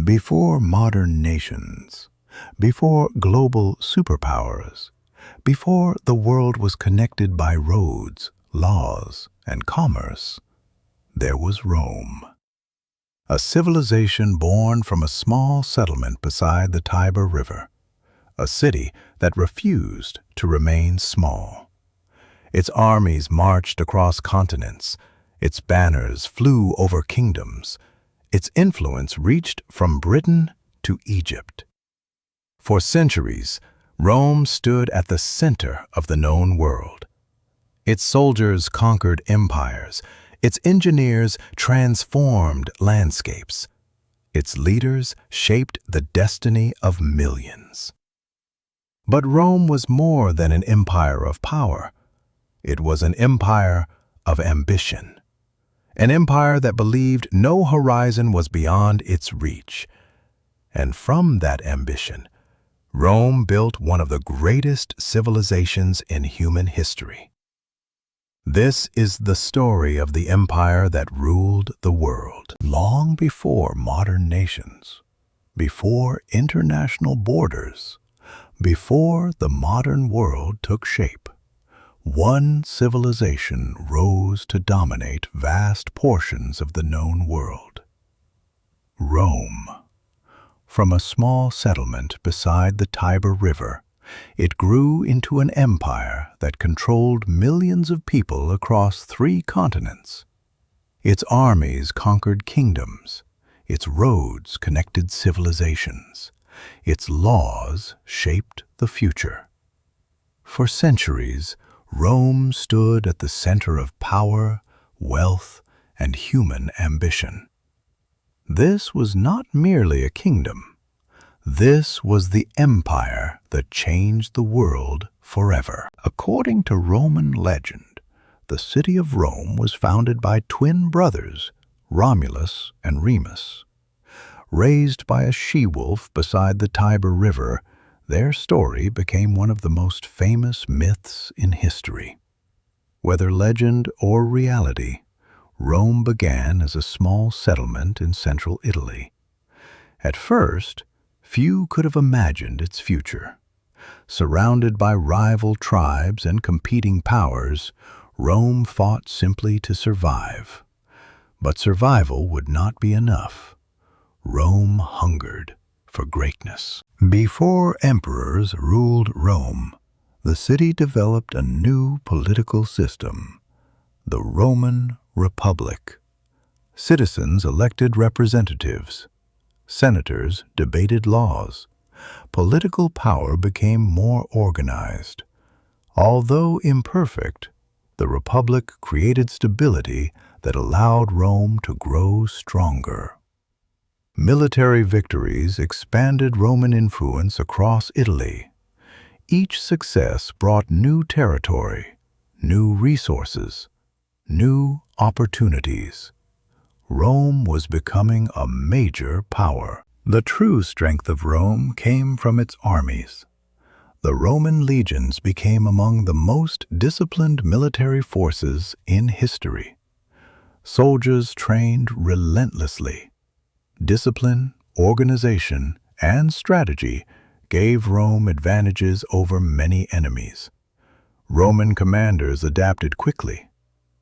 Before modern nations, before global superpowers, before the world was connected by roads, laws, and commerce, there was Rome. A civilization born from a small settlement beside the Tiber River, a city that refused to remain small. Its armies marched across continents, its banners flew over kingdoms, its influence reached from Britain to Egypt. For centuries, Rome stood at the center of the known world. Its soldiers conquered empires, its engineers transformed landscapes, its leaders shaped the destiny of millions. But Rome was more than an empire of power. It was an empire of ambition. An empire that believed no horizon was beyond its reach. And from that ambition, Rome built one of the greatest civilizations in human history. This is the story of the empire that ruled the world. Long before modern nations, before international borders, before the modern world took shape, one civilization rose to dominate vast portions of the known world. Rome. From a small settlement beside the Tiber River, it grew into an empire that controlled millions of people across 3 continents. Its armies conquered kingdoms, its roads connected civilizations, its laws shaped the future. For centuries, Rome stood at the center of power, wealth, and human ambition. This was not merely a kingdom. This was the empire that changed the world forever. According to Roman legend, the city of Rome was founded by twin brothers, Romulus and Remus. Raised by a she-wolf beside the Tiber River, their story became one of the most famous myths in history. Whether legend or reality, Rome began as a small settlement in central Italy. At first, few could have imagined its future. Surrounded by rival tribes and competing powers, Rome fought simply to survive. But survival would not be enough. Rome hungered for greatness. Before emperors ruled Rome, the city developed a new political system, the Roman Republic. Citizens elected representatives. Senators debated laws. Political power became more organized. Although imperfect, the Republic created stability that allowed Rome to grow stronger. Military victories expanded Roman influence across Italy. Each success brought new territory, new resources, new opportunities. Rome was becoming a major power. The true strength of Rome came from its armies. The Roman legions became among the most disciplined military forces in history. Soldiers trained relentlessly. Discipline, organization, and strategy gave Rome advantages over many enemies. Roman commanders adapted quickly.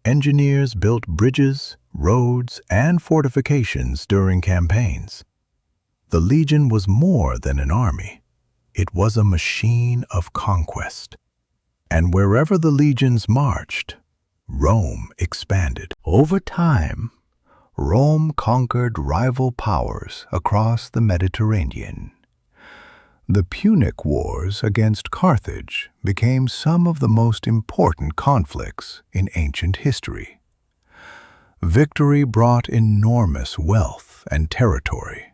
Engineers built bridges, roads, and fortifications during campaigns. The legion was more than an army. It was a machine of conquest. And wherever the legions marched, Rome expanded. Over time, Rome conquered rival powers across the Mediterranean. The Punic Wars against Carthage became some of the most important conflicts in ancient history. Victory brought enormous wealth and territory.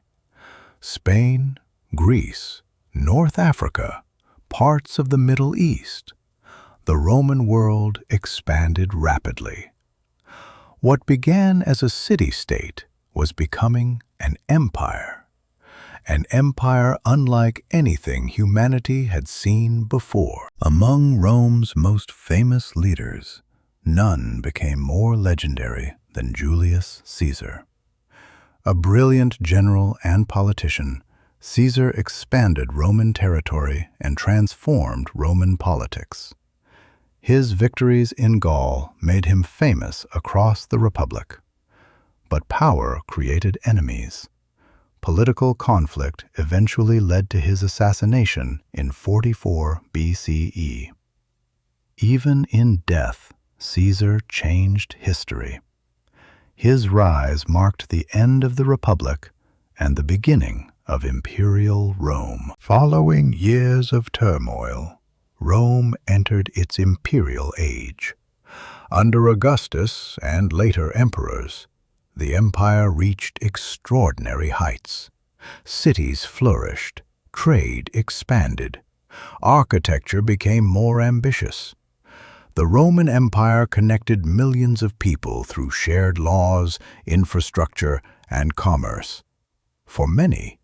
Spain, Greece, North Africa, parts of the Middle East. The Roman world expanded rapidly. What began as a city-state was becoming an empire unlike anything humanity had seen before. Among Rome's most famous leaders, none became more legendary than Julius Caesar. A brilliant general and politician, Caesar expanded Roman territory and transformed Roman politics. His victories in Gaul made him famous across the Republic. But power created enemies. Political conflict eventually led to his assassination in 44 BCE. Even in death, Caesar changed history. His rise marked the end of the Republic and the beginning of imperial Rome. Following years of turmoil, Rome entered its imperial age. Under Augustus and later emperors, the empire reached extraordinary heights. Cities flourished, trade expanded, architecture became more ambitious. The Roman Empire connected millions of people through shared laws, infrastructure, and commerce. For many,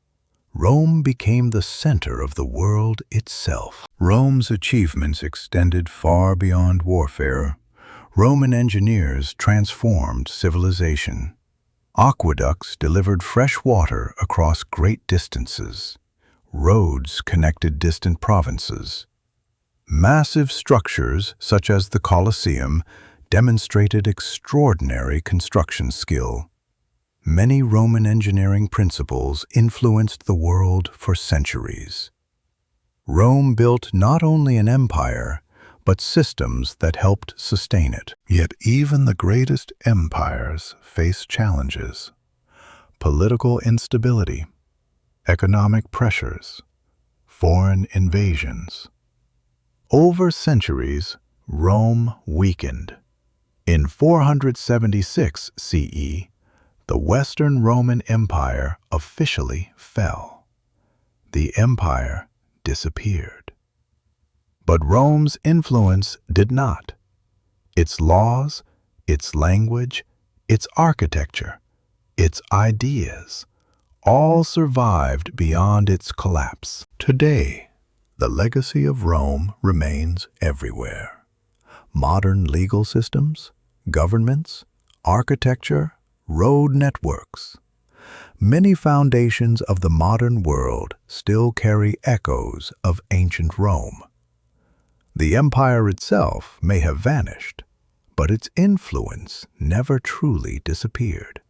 Rome became the center of the world itself. Rome's achievements extended far beyond warfare. Roman engineers transformed civilization. Aqueducts delivered fresh water across great distances. Roads connected distant provinces. Massive structures, such as the Colosseum, demonstrated extraordinary construction skill. Many Roman engineering principles influenced the world for centuries. Rome built not only an empire, but systems that helped sustain it. Yet even the greatest empires face challenges: political instability, economic pressures, foreign invasions. Over centuries, Rome weakened. In 476 CE, the Western Roman Empire officially fell. The empire disappeared. But Rome's influence did not. Its laws, its language, its architecture, its ideas, all survived beyond its collapse. Today, the legacy of Rome remains everywhere. Modern legal systems, governments, architecture, road networks. Many foundations of the modern world still carry echoes of ancient Rome. The empire itself may have vanished, but its influence never truly disappeared.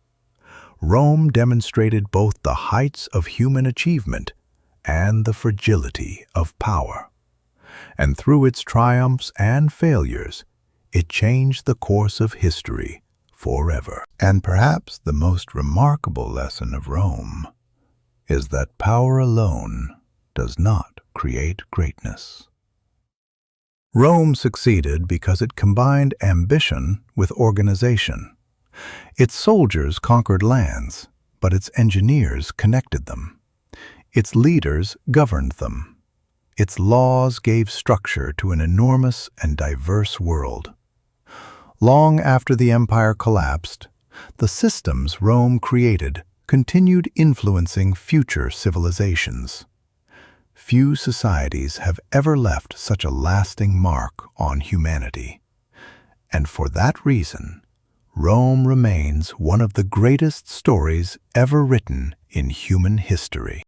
Rome demonstrated both the heights of human achievement and the fragility of power. And through its triumphs and failures, it changed the course of history forever. And perhaps the most remarkable lesson of Rome is that power alone does not create greatness. Rome succeeded because it combined ambition with organization. Its soldiers conquered lands, but its engineers connected them. Its leaders governed them. Its laws gave structure to an enormous and diverse world. Long after the empire collapsed, the systems Rome created continued influencing future civilizations. Few societies have ever left such a lasting mark on humanity. And for that reason, Rome remains one of the greatest stories ever written in human history.